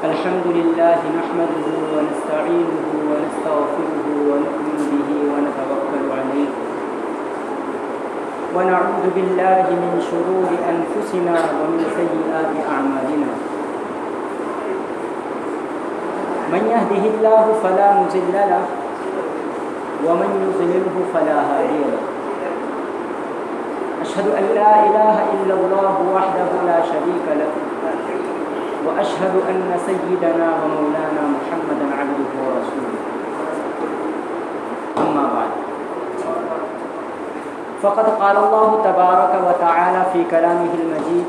अल्हम्दुलिल्लाहि नहमदुहु व नस्तईनुहु व नस्तगफिरुहु व नु'मिनु बिही व नतवक्कलु अलैहि व नऊज़ु बिल्लाहि मिन शुरूरि अनफुसिना व मिन सय्यिआति अअमालिना मन यहदिहिल्लाहु फला मुज़िल्ल लहु व मन युज़लिलहु फला हादिय लहु अशहदु अन ला इलाहा इल्लल्लाहु वहदहु ला शरीका लहु व अशहदु अन्न सय्यिदना व मौलाना मुहम्मदन अब्दुहु व रसूलुहु अम्मा बाद फ़क़द क़ाल अल्लाहु तबारक व तआला फ़ी कलामिहिल मजीद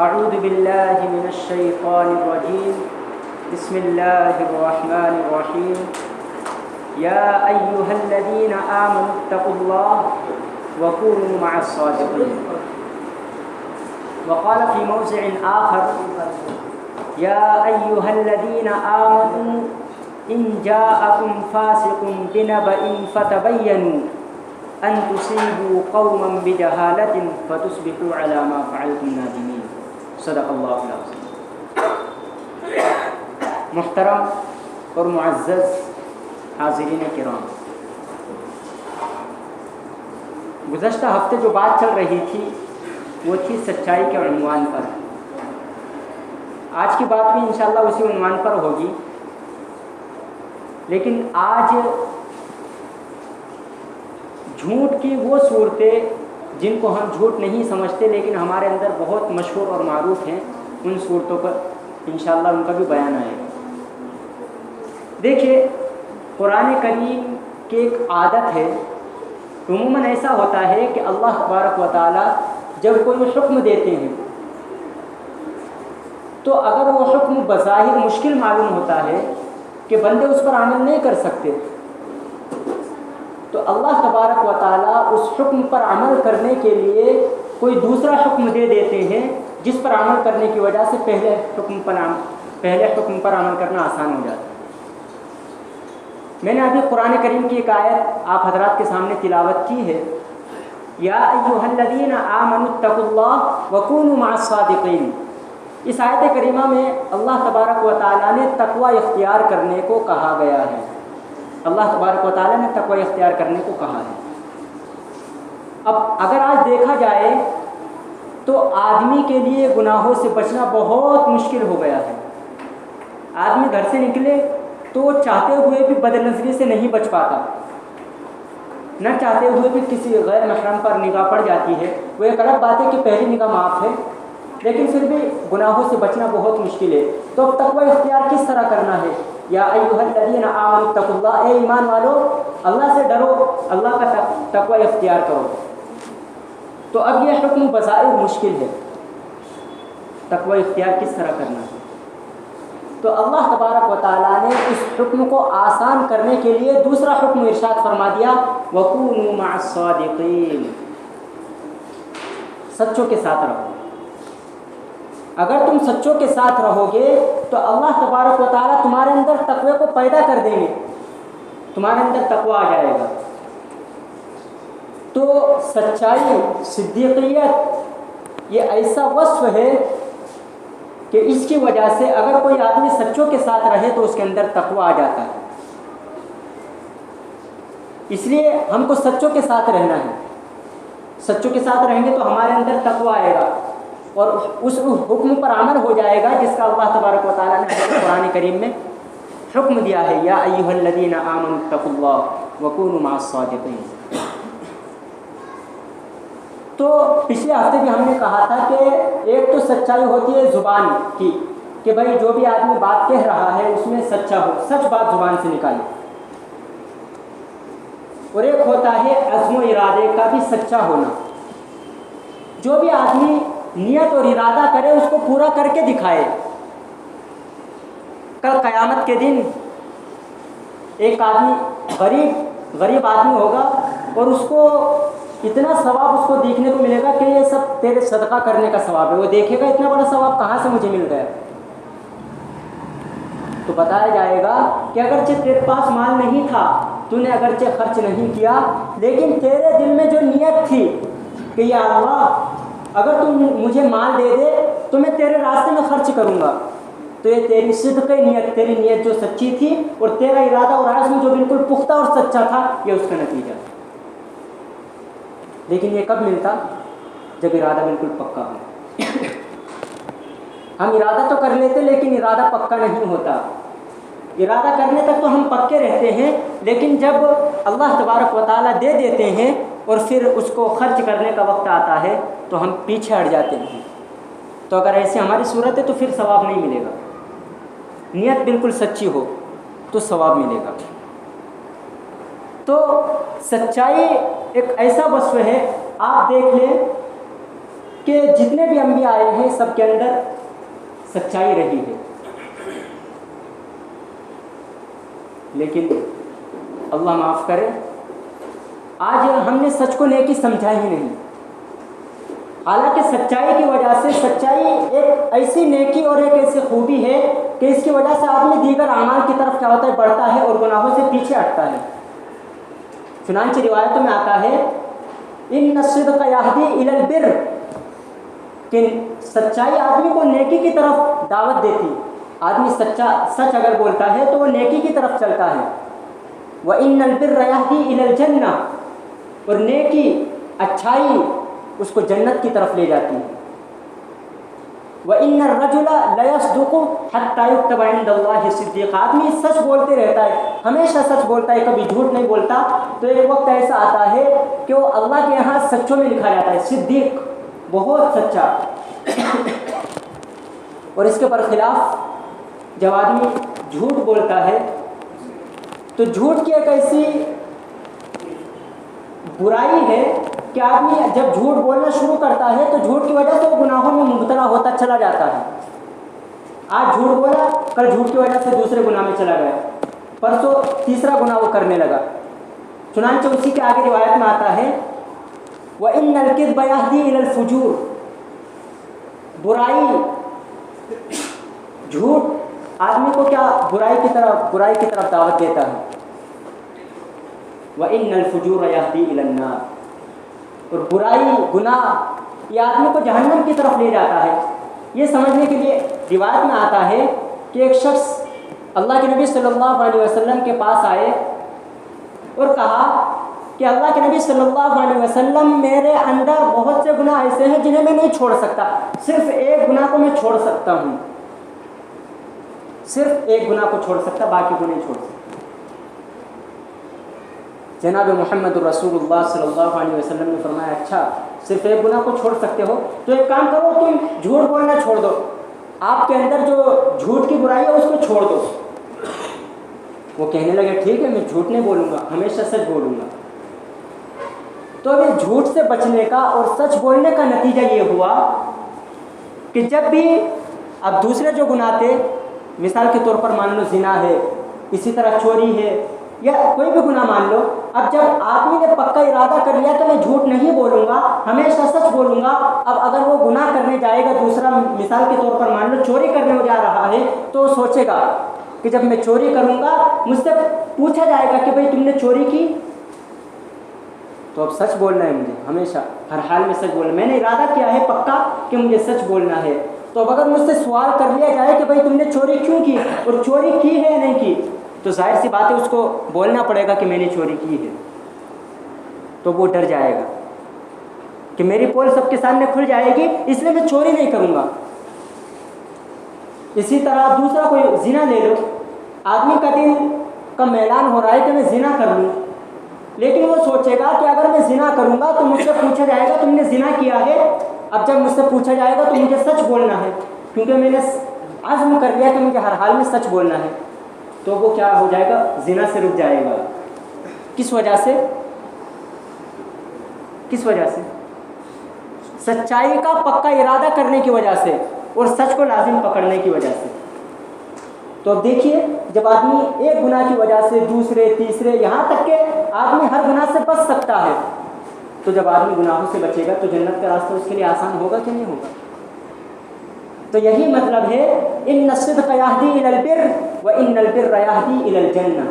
अऊज़ु बिल्लाहि मिनश शैतानिर रजीम बिस्मिल्लाहिर रहमानिर रहीम या अय्युहल्लज़ीना आमनुत्तक़ुल्लाह व कूनू मअस सादिक़ीन वक़ाल फ़ी मौज़िइन आख़र या अय्युहल्लज़ीना आमनू इन जाअकुम फ़ासिक़ुन बिनबइन फ़तबय्यनू अन तुसीबू क़ौमन बिजहालतिन फ़तुस्बिहू अला मा फ़अलतुम नादिमीन। सदक़ल्लाहुल अज़ीम। मुहतरम और मुअज़्ज़ज़ हाज़िरीन किराम, गुज़श्ता हफ्ते जो बात चल रही थी वो थी सच्चाई के उन्वान पर। आज की बात भी इंशाअल्लाह उसी उन्वान पर होगी, लेकिन आज झूठ की वो सूरतें जिनको हम झूठ नहीं समझते लेकिन हमारे अंदर बहुत मशहूर और मारूफ हैं, उन सूरतों पर इंशाअल्लाह उनका भी बयान आएगा। देखिए, कुरान करीम की एक आदत है, उमूमन ऐसा होता है कि अल्लाह तबारक व तआला जब कोई हुक्म देते हैं तो अगर वो हुक्म बज़ाहिर मुश्किल मालूम होता है कि बंदे उस पर अमल नहीं कर सकते, तो अल्लाह तबारक व तआला उस हुक्म पर अमल करने के लिए कोई दूसरा हुक्म दे देते हैं जिस पर अमल करने की वजह से पहले हुक्म पर अमल करना आसान हो जाता है। मैंने अभी कुरान करीम की एक आयत आप हजरात के सामने तिलावत की है, या अय्युहल्लज़ीना आमनुत्तक़ुल्लाह व कूनू मअस सादिक़ीन। इस आयत करीमा में अल्लाह तबारक व तआला ने तक़वा इख्तियार करने को कहा गया है। अल्लाह तबारक व तआला ने तक़वा इख्तियार करने को कहा है। अब अगर आज देखा जाए तो आदमी के लिए गुनाहों से बचना बहुत मुश्किल हो गया है। आदमी घर से निकले तो चाहते हुए भी बदनज़री से नहीं बच पाता, न चाहते हुए भी किसी गैर महरम पर निगाह पड़ जाती है। वो एक अलग बात है कि पहली निगाह माफ़ है, लेकिन फिर भी गुनाहों से बचना बहुत मुश्किल है। तो अब तक़वा इख्तियार किस तरह करना है? या अय्युहल्लज़ीना आमनुत्तक़ुल्लाह, ए ईमान वालो, अल्लाह से डरो, अल्लाह का तक़वा इख्तियार करो। तो अब यह हुक्म बज़ाहिर मुश्किल है, तक़वा इख्तियार किस तरह करना है? तो अल्लाह तबारक व तआला ने इस हुक्म को आसान करने के लिए दूसरा हुक्म इरशाद फरमा दिया, वकूनू मअस सादिक़ीन, सच्चों के साथ रहो। अगर तुम सच्चों के साथ रहोगे तो अल्लाह तबारक व तआला तुम्हारे अंदर तक़वे को पैदा कर देंगे, तुम्हारे अंदर तक़वा आ जाएगा। तो सच्चाई, सिद्दीक़ियत, ये ऐसा वस्फ़ है कि इसकी वजह से अगर कोई आदमी सच्चों के साथ रहे तो उसके अंदर तक़वा आ जाता है। इसलिए हमको सच्चों के साथ रहना है। सच्चों के साथ रहेंगे तो हमारे अंदर तक़वा आएगा और उस हुक्म पर अमल हो जाएगा जिसका अल्लाह तबारक व तआला ने कुरान करीम में हुक्म दिया है, या अय्युहल्लज़ीना आमनुत्तक़ुल्लाह व कूनू मअस सादिक़ीन। तो पिछले हफ्ते भी हमने कहा था कि एक तो सच्चाई होती है ज़ुबान की, कि भाई जो भी आदमी बात कह रहा है उसमें सच्चा हो, सच बात ज़ुबान से निकाले। और एक होता है अज़्म इरादे का भी सच्चा होना, जो भी आदमी नियत और इरादा करे उसको पूरा करके दिखाए। कल क़यामत के दिन एक आदमी गरीब आदमी होगा और उसको इतना सवाब उसको देखने को मिलेगा कि ये सब तेरे सदका करने का सवाब है। वो देखेगा इतना बड़ा सवाब कहाँ से मुझे मिल गया। तो बताया जाएगा कि अगरचे तेरे पास माल नहीं था, तूने अगरचे खर्च नहीं किया, लेकिन तेरे दिल में जो नियत थी कि या अल्लाह अगर तुम मुझे माल दे दे तो मैं तेरे रास्ते में खर्च करूँगा, तो ये तेरी सिद्क़ नीयत, तेरी नीयत जो सच्ची थी और तेरा इरादा और आज़म जो बिल्कुल पुख्ता और सच्चा था, ये उसका नतीजा। लेकिन ये कब मिलता? जब इरादा बिल्कुल पक्का हो। हम इरादा तो कर लेते लेकिन इरादा पक्का नहीं होता। इरादा करने तक तो हम पक्के रहते हैं, लेकिन जब अल्लाह तबारक व तआला दे देते हैं और फिर उसको खर्च करने का वक्त आता है तो हम पीछे हट जाते हैं। तो अगर ऐसी हमारी सूरत है तो फिर सवाब नहीं मिलेगा। नियत बिल्कुल सच्ची हो तो सवाब मिलेगा। तो सच्चाई एक ऐसा वस्फ है, आप देख लें कि जितने भी अंबिया आए हैं सबके अंदर सच्चाई रही है, लेकिन अल्लाह माफ़ करे, आज हमने सच को नेकी समझा ही नहीं। हालांकि सच्चाई की वजह से, सच्चाई एक ऐसी नेकी और एक ऐसी खूबी है कि इसकी वजह से आदमी दीगर अमाल की तरफ क्या होता है, बढ़ता है और गुनाहों से पीछे हटता है। चुनांचे रिवायतों में आता है इन्न सिद्क़ यहदी इलल बिर्र, कि सच्चाई आदमी को नेकी की तरफ दावत देती। आदमी सच अगर बोलता है तो वो नेकी की तरफ चलता है। व इन्नल बिर्र यहदी इलल जन्नह, और नेकी, अच्छाई उसको जन्नत की तरफ ले जाती है। व इन्नर रजुला लयस्दुक़ु हत्ता युक्तबा इंदल्लाहि सिद्दीक़, आदमी सच बोलते रहता है, हमेशा सच बोलता है, कभी झूठ नहीं बोलता। तो एक वक्त ऐसा आता है कि वो अल्लाह के यहाँ सच्चों में लिखा जाता है, सिद्दीक़, बहुत सच्चा। और इसके बरखिलाफ जब आदमी झूठ बोलता है तो झूठ की एक ऐसी बुराई है कि आदमी जब झूठ बोलना शुरू करता है तो झूठ की वजह से वो गुनाहों में मुब्तला होता चला जाता है। आज झूठ बोला, कल झूठ की वजह से दूसरे गुनाह में चला गया, परसों तीसरा गुनाह वो करने लगा। चुनांचे उसी के आगे रिवायत में आता है व इन्नल किज़्ब यहदी इलल फुजूर, बुराई, झूठ आदमी को क्या बुराई की तरफ दावत देता है। व इन्नल फुजूर यहदी इलन नार, और बुराई, गुनाह ये आदमी को जहन्नम की तरफ ले जाता है। ये समझने के लिए रिवायत में आता है कि एक शख्स अल्लाह के नबी सल्लल्लाहु अलैहि वसल्लम के पास आए और कहा कि अल्लाह के नबी सल्लल्लाहु अलैहि वसल्लम, मेरे अंदर बहुत से गुनाह ऐसे हैं जिन्हें मैं नहीं छोड़ सकता, सिर्फ एक गुनाह को मैं छोड़ सकता हूँ, सिर्फ एक गुनाह को छोड़ सकता, बाकी को नहीं छोड़ सकता। जनाब मोहम्मद रसूलुल्लाह सल्लल्लाहु अलैहि वसल्लम ने फरमाया, अच्छा सिर्फ एक गुनाह को छोड़ सकते हो तो एक काम करो, तुम झूठ बोलना छोड़ दो, आपके अंदर जो झूठ की बुराई है उसको छोड़ दो। वो कहने लगे ठीक है, मैं झूठ नहीं बोलूँगा, हमेशा सच बोलूँगा। तो अभी झूठ से बचने का और सच बोलने का नतीजा ये हुआ कि जब भी अब दूसरे जो गुनाह थे, मिसाल के तौर पर मान लो जिना है, इसी तरह चोरी है, या कोई भी गुनाह मान लो, अब जब आदमी ने पक्का इरादा कर लिया कि मैं झूठ नहीं बोलूँगा, हमेशा सच बोलूँगा, अब अगर वो गुनाह करने जाएगा, दूसरा मिसाल के तौर पर मान लो चोरी करने जा रहा है, तो वो सोचेगा कि जब मैं चोरी करूँगा मुझसे पूछा जाएगा कि भाई तुमने चोरी की, तो अब सच बोलना है मुझे, हमेशा हर हाल में सच बोलना। मैंने इरादा किया है पक्का कि मुझे सच बोलना है, तो अब अगर मुझसे सवाल कर लिया जाए कि भाई तुमने चोरी क्यों की और चोरी की है या नहीं की, तो जाहिर सी बात है उसको बोलना पड़ेगा कि मैंने चोरी की है। तो वो डर जाएगा कि मेरी पोल सबके सामने खुल जाएगी, इसलिए मैं चोरी नहीं करूँगा। इसी तरह दूसरा कोई जिना ले लो, आदमी का दिल का मैलान हो रहा है कि मैं जिना कर लूँ, लेकिन वो सोचेगा कि अगर मैं जिना करूँगा तो मुझसे पूछा जाएगा तुमने जिना किया है। अब जब मुझसे पूछा जाएगा तो मुझे सच बोलना है, क्योंकि मैंने आज़म कर लिया कि मुझे हर हाल में सच बोलना है। तो वो क्या हो जाएगा, जिना से रुक जाएगा। किस वजह से? किस वजह से? सच्चाई का पक्का इरादा करने की वजह से और सच को लाजिम पकड़ने की वजह से। तो अब देखिए, जब आदमी एक गुनाह की वजह से दूसरे, तीसरे, यहाँ तक के आदमी हर गुनाह से बच सकता है, तो जब आदमी गुनाहों से बचेगा तो जन्नत का रास्ता उसके लिए आसान होगा कि नहीं होगा? तो यही मतलब है इन्न सिद्क़ यहदी इलल बिर्र व इन्नल बिर्र यहदी इलल जन्नह।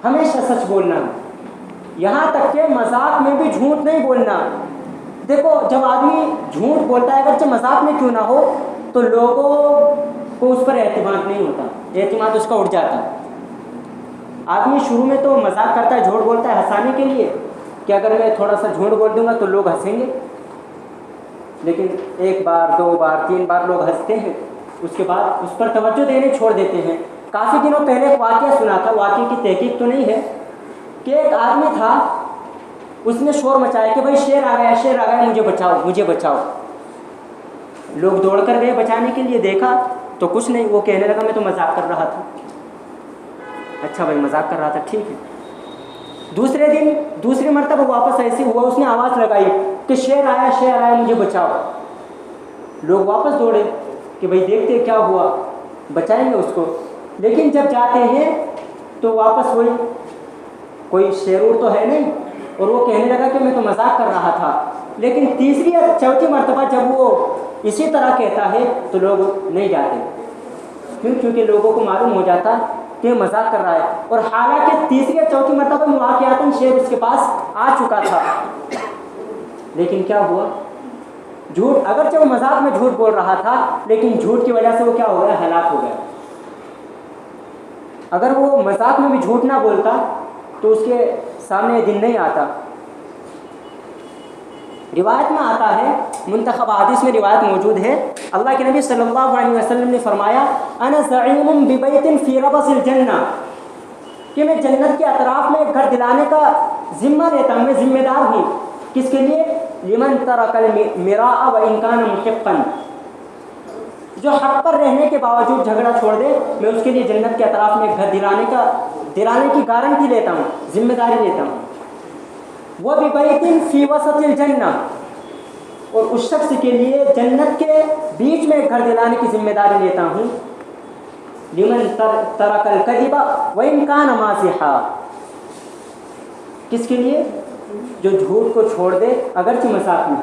हमेशा सच बोलना, यहाँ तक के मजाक में भी झूठ नहीं बोलना। देखो जब आदमी झूठ बोलता है अगरचे मजाक में क्यों ना हो तो लोगों को उस पर एतमाद नहीं होता, एतमाद उसका उठ जाता है। आदमी शुरू में तो मजाक करता है, झूठ बोलता है हंसाने के लिए कि अगर मैं थोड़ा सा झूठ बोल दूंगा तो लोग हंसेंगे, लेकिन एक बार, दो बार, तीन बार लोग हंसते हैं, उसके बाद उस पर तवज्जो देने छोड़ देते हैं। काफ़ी दिनों पहले एक वाक़या सुना था, वाक़ये की तहकीक तो नहीं है, कि एक आदमी था, उसने शोर मचाया कि भाई शेर आ गया, शेर आ गया, मुझे बचाओ, मुझे बचाओ। लोग दौड़ कर गए बचाने के लिए, देखा तो कुछ नहीं, वो कहने लगा मैं तो मजाक कर रहा था। अच्छा भाई मजाक कर रहा था, ठीक है। दूसरे दिन दूसरी मरतबा वापस ऐसे हुआ, उसने आवाज़ लगाई कि शेर आया, शेर आया, मुझे बचाओ। लोग वापस दौड़े कि भाई देखते क्या हुआ, बचाएंगे उसको। लेकिन जब जाते हैं तो वापस वही, कोई शेरूर तो है नहीं, और वो कहने लगा कि मैं तो मजाक कर रहा था। लेकिन तीसरी या चौथी मरतबा जब वो इसी तरह कहता है तो लोग नहीं जाते, क्यों? क्योंकि लोगों को मालूम हो जाता कि मजाक कर रहा है। और हालांकि तीसरी या चौथी मरतबा में वाक़यातन शेर उसके पास आ चुका था, लेकिन क्या हुआ, झूठ, अगर जब मजाक में झूठ बोल रहा था, लेकिन झूठ की वजह से वो क्या हो गया, हलाक हो गया। अगर वो मजाक में भी झूठ ना बोलता तो उसके सामने दिन नहीं आता। रिवायत में आता है, मुंतखब हदीस में रिवायत मौजूद है, अल्लाह के नबी सल्लल्लाहु अलैहि वसल्लम ने फरमाया अना ज़ईमुम बिबैतिन फ़ी रबसिल जन्ना, कि मैं जन्नत के अतराफ़ में एक घर दिलाने का ज़िम्मा लेता हूँ, मैं ज़िम्मेदार हूँ। किसके लिए? लिमन तरकल मिराअ व इन कान मुहिक़्क़न, जो हक़ पर रहने के बावजूद झगड़ा छोड़ दे, मैं उसके लिए जन्नत के अतराफ़ में एक घर दिलाने की गारंटी लेता हूँ, जिम्मेदारी लेता हूँ। वह बिबैतिन फ़ी वसतिल जन्ना, और उस शख्स के लिए जन्नत के बीच में एक घर दिलाने की जिम्मेदारी लेता हूँ। लिमन तरकल कज़िबा व इन कान माज़िहा, किसके लिए? जो झूठ को छोड़ दे अगरचे मजाक में,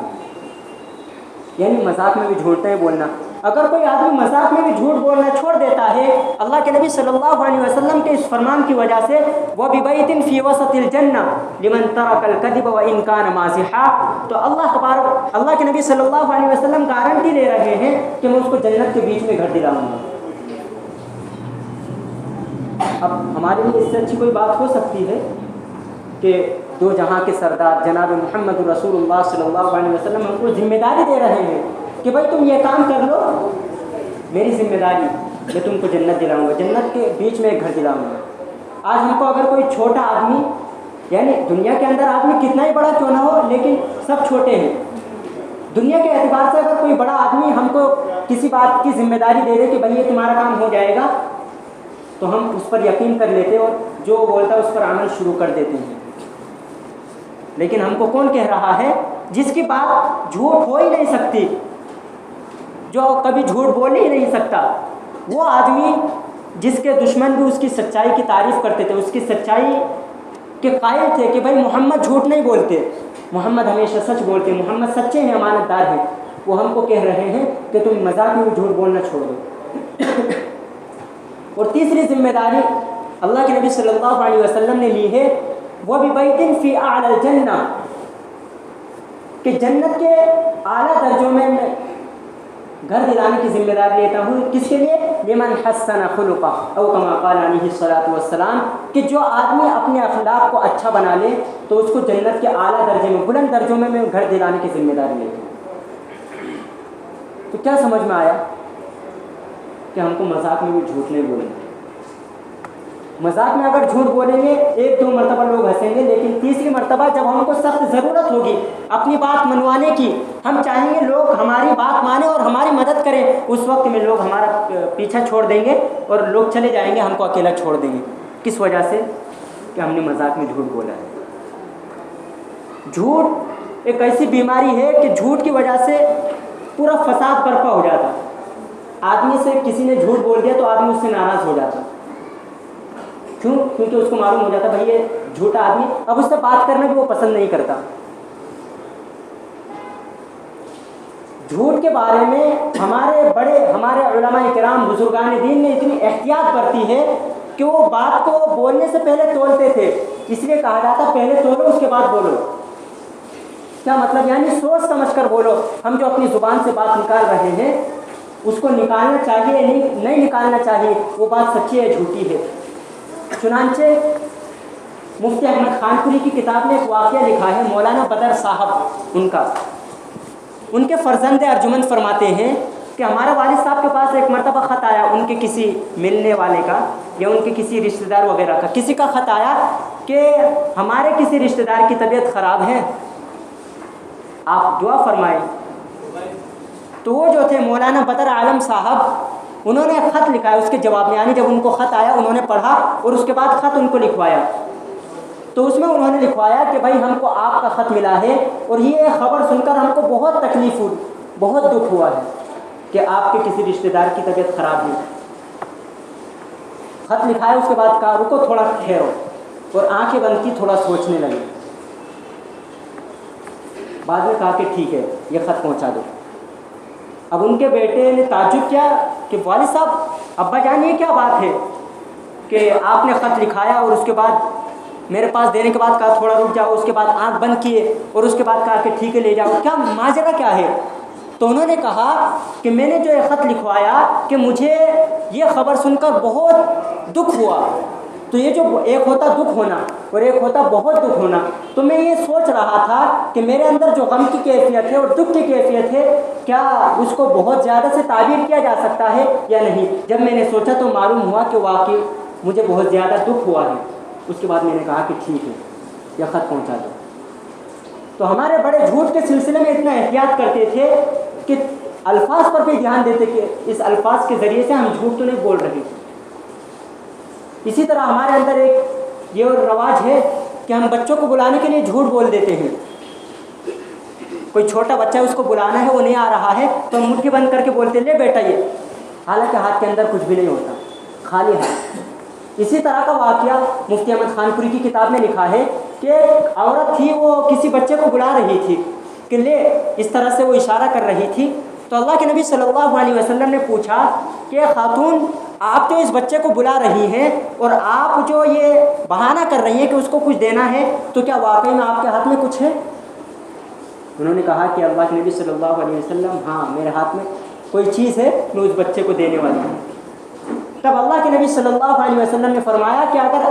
यानी मजाक में भी झूठ नहीं बोलना। अगर कोई आदमी मजाक में भी झूठ बोलना छोड़ देता है, अल्लाह के नबी सल्लल्लाहु अलैहि वसल्लम के इस फरमान की वजह से, वह बिबैतिन फ़ी वसतिल जन्ना लिमन तरकल कज़िब व इन कान माज़िहा, तो अल्लाह के नबी सल्लल्लाहु अलैहि वसल्लम गारंटी ले रहे हैं कि मैं उसको जन्नत के बीच में घर दिलाऊंगा। अब हमारे लिए इससे अच्छी कोई बात हो सकती है कि दो जहां के सरदार जनाब मोहम्मद रसूलुल्लाह सल्लल्लाहु अलैहि वसल्लम हमको जिम्मेदारी दे रहे हैं कि भाई तुम ये काम कर लो, मेरी जिम्मेदारी, मैं तुमको जन्नत दिलाऊंगा, जन्नत के बीच में एक घर दिलाऊंगा। आज हमको अगर कोई छोटा आदमी, यानी दुनिया के अंदर आदमी कितना ही बड़ा क्यों ना हो, लेकिन सब छोटे हैं, दुनिया के एतबार से अगर कोई बड़ा आदमी हमको किसी बात की जिम्मेदारी दे दे कि भाई ये तुम्हारा काम हो जाएगा, तो हम उस पर यकीन कर लेते और जो बोलता है उस पर अमल शुरू कर देते हैं। लेकिन हमको कौन कह रहा है? जिसकी बात झूठ हो ही नहीं सकती, जो कभी झूठ बोल ही नहीं सकता, वो आदमी जिसके दुश्मन भी उसकी सच्चाई की तारीफ़ करते थे, उसकी सच्चाई के कायल थे कि भाई मोहम्मद झूठ नहीं बोलते, मोहम्मद हमेशा सच बोलते, मोहम्मद सच्चे हैं, अमानतदार हैं, वो हमको कह रहे हैं कि तुम मजाक में भी झूठ बोलना छोड़ दो। और तीसरी जिम्मेदारी अल्लाह के नबी सल्लल्लाहु अलैहि वसल्लम ने ली है, वह बिबैतिन फ़ी अअलल जन्ना, कि जन्नत के आला दर्जों में घर दिलाने की जिम्मेदारी लेता हूँ। किसके लिए? लिमन हस्सन खुलुक़ा औ कमा क़ाल अलैहि सलातु वस्सलाम, कि जो आदमी अपने अखलाक को अच्छा बना ले तो उसको जन्नत के आला दर्जे में, बुलंद दर्जों में मैं घर दिलाने की जिम्मेदारी लेता हूँ। तो क्या समझ में आया कि हमको मजाक में भी झूठ नहीं बोलना। मजाक में अगर झूठ बोलेंगे एक दो मरतबा लोग हंसेंगे, लेकिन तीसरी मरतबा जब हमको सख्त ज़रूरत होगी अपनी बात मनवाने की, हम चाहेंगे लोग हमारी बात माने और हमारी मदद करें, उस वक्त में लोग हमारा पीछा छोड़ देंगे और लोग चले जाएंगे, हमको अकेला छोड़ देंगे। किस वजह से? कि हमने मजाक में झूठ बोला है। झूठ एक ऐसी बीमारी है कि झूठ की वजह से पूरा फसाद बर्पा हो जाता। आदमी से किसी ने झूठ बोल दिया तो आदमी उससे नाराज़ हो जाता। क्यों? क्योंकि उसको मालूम हो जाता भाई ये झूठा आदमी, अब उससे बात करना भी वो पसंद नहीं करता। झूठ के बारे में हमारे उलमाए किराम बुजुर्गान दीन ने इतनी एहतियात बरती है कि वो बात को बोलने से पहले तोलते थे। इसलिए कहा जाता पहले तोलो उसके बाद बोलो। क्या मतलब, यानी सोच समझ कर बोलो। हम जो अपनी ज़ुबान से बात निकाल रहे हैं उसको निकालना चाहिए, नहीं निकालना चाहिए, वो बात सच्ची है झूठी है। चुनांचे मुफ्ती अहमद खानपुरी की किताब में एक वाक़या लिखा है, मौलाना बदर साहब उनके फ़र्जंद अर्जुमंद फरमाते हैं कि हमारे वालिद साहब के पास एक मरतबा ख़त आया, उनके किसी मिलने वाले का या उनके किसी रिश्तेदार वगैरह का, किसी का ख़त आया कि हमारे किसी रिश्तेदार की तबीयत ख़राब है, आप दुआ फरमाएं। तो वो जो थे मौलाना बदर आलम साहब, उन्होंने ख़त लिखा है उसके जवाब में, यानी जब उनको ख़त आया उन्होंने पढ़ा और उसके बाद ख़त उनको लिखवाया। तो उसमें उन्होंने लिखवाया कि भाई हमको आपका ख़त मिला है और ये ख़बर सुनकर हमको बहुत तकलीफ़ हुई, बहुत दुख हुआ है कि आपके किसी रिश्तेदार की तबीयत ख़राब है। ख़त लिखा है, उसके बाद कहा रुको थोड़ा ठहरो, और आंखें बंद की, थोड़ा सोचने लगे। बाद में कहा कि ठीक है ये ख़त पहुंचा दो। अब उनके बेटे ने ताज्जुब किया कि वालिद साहब, अब्बा जान ये क्या बात है कि आपने ख़त लिखाया और उसके बाद मेरे पास देने के बाद कहा थोड़ा रुक जाओ, उसके बाद आंख बंद किए और उसके बाद कहा कि ठीक है ले जाओ, क्या माजरा क्या है? तो उन्होंने कहा कि मैंने जो ये ख़त लिखवाया कि मुझे ये ख़बर सुनकर बहुत दुख हुआ। तो ये जो एक होता दुख होना और एक होता बहुत दुख होना, तो मैं ये सोच रहा था कि मेरे अंदर जो गम की कैफियत है और दुख की कैफियत है, क्या उसको बहुत ज़्यादा से ताबीर किया जा सकता है या नहीं। जब मैंने सोचा तो मालूम हुआ कि वाकई मुझे बहुत ज़्यादा दुख हुआ है। उसके बाद मैंने कहा कि ठीक है यह ख़त पहुंचा दो। तो हमारे बड़े झूठ के सिलसिले में इतना एहतियात करते थे कि अल्फाज पर भी ध्यान देते कि इस अल्फाज के ज़रिए से हम झूठ तो नहीं बोल रहे। इसी तरह हमारे अंदर एक ये रवाज है कि हम बच्चों को बुलाने के लिए झूठ बोल देते हैं। कोई छोटा बच्चा है उसको बुलाना है, वो नहीं आ रहा है, तो हम मुट्ठी बंद करके बोलते ले बेटा ये, हालांकि हाथ के अंदर कुछ भी नहीं होता, खाली हाथ। इसी तरह का वाक़या मुफ्ती अहमद खानपुरी की किताब में लिखा है कि एक औरत थी, वो किसी बच्चे को बुला रही थी कि ले, इस तरह से वो इशारा कर रही थी। तो अल्लाह के नबी सल्लल्लाहु अलैहि वसल्लम ने पूछा कि खातून, आप तो इस बच्चे को बुला रही हैं और आप जो ये बहाना कर रही हैं कि उसको कुछ देना है, तो क्या वाकई में आपके हाथ में कुछ है? उन्होंने कहा कि अल्लाह के नबी सल्लल्लाहु अलैहि वसल्लम, हाँ मेरे हाथ में कोई चीज़ है, मैं उस बच्चे को देने वाली हूँ। तब अल्लाह के नबी सल्लल्लाहु अलैहि वसल्लम ने फरमाया कि अगर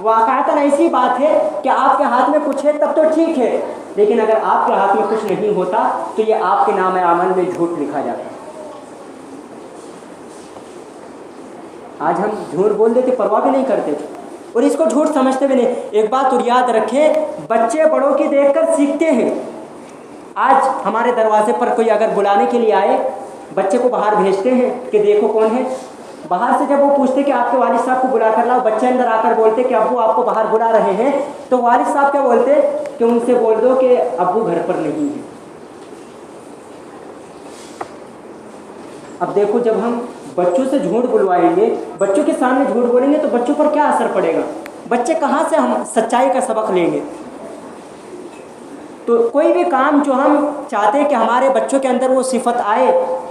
वाक़अतन ऐसी बात है कि आपके हाथ में कुछ है तब तो ठीक है, लेकिन अगर आपके हाथ में कुछ नहीं होता तो ये आपके नाम अमल में झूठ लिखा जाता है। आज हम झूठ बोल देते, परवाह भी नहीं करते और इसको झूठ समझते भी नहीं। एक बात और याद रखें, बच्चे बड़ों की देखकर सीखते हैं। आज हमारे दरवाजे पर कोई अगर बुलाने के लिए आए, बच्चे को बाहर भेजते हैं कि देखो कौन है। बाहर से जब वो पूछते कि आपके वालिद साहब को बुला कर लाओ, बच्चे अंदर आकर बोलते कि अब्बू आपको बाहर बुला रहे हैं, तो वालिद साहब क्या बोलते कि उनसे बोल दो कि अब्बू घर पर नहीं है। अब देखो, जब हम बच्चों से झूठ बुलवाएंगे, बच्चों के सामने झूठ बोलेंगे, तो बच्चों पर क्या असर पड़ेगा? बच्चे कहाँ से हम सच्चाई का सबक लेंगे? तो कोई भी काम जो हम चाहते हैं कि हमारे बच्चों के अंदर वो सिफत आए,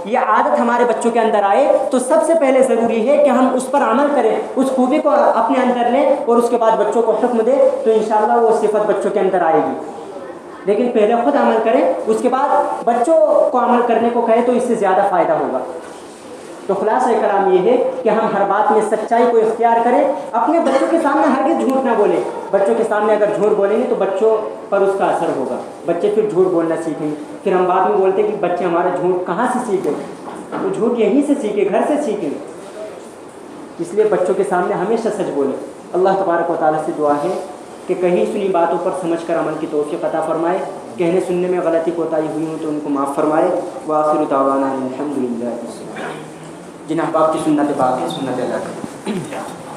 ये आदत हमारे बच्चों के अंदर आए, तो सबसे पहले ज़रूरी है कि हम उस पर अमल करें, उस खूबी को अपने अंदर लें और उसके बाद बच्चों को हुक्म दें, तो इंशाअल्लाह वो सिफत बच्चों के अंदर आएगी। लेकिन पहले खुद अमल करें, उसके बाद बच्चों को अमल करने को कहें, तो इससे ज़्यादा फ़ायदा होगा। तो खुलासा कलाम ये है कि हम हर बात में सच्चाई को इख्तियार करें। अपने बच्चों के सामने हरगिज़ झूठ ना बोलें। बच्चों के सामने अगर झूठ बोलेंगे तो बच्चों पर उसका असर होगा, बच्चे फिर झूठ बोलना सीखेंगे। फिर हम बाद में बोलते हैं कि बच्चे हमारा झूठ कहाँ से सीखे, तो झूठ यहीं से सीखे, घर से सीखें। इसलिए बच्चों के सामने हमेशा सच बोलें। अल्लाह तबारक व तआला से दुआ है कि कहीं सुनी बातों पर समझकर अमल की तौफीक अता फरमाए, कहने सुनने में गलती कोताही हुई हो तो उनको माफ़ फरमाए। व आखिरु दावाना अल्हम्दुलिल्लाह। जिन अहबाब की सुन्नत बाक़ी सुन्नत अदा करें।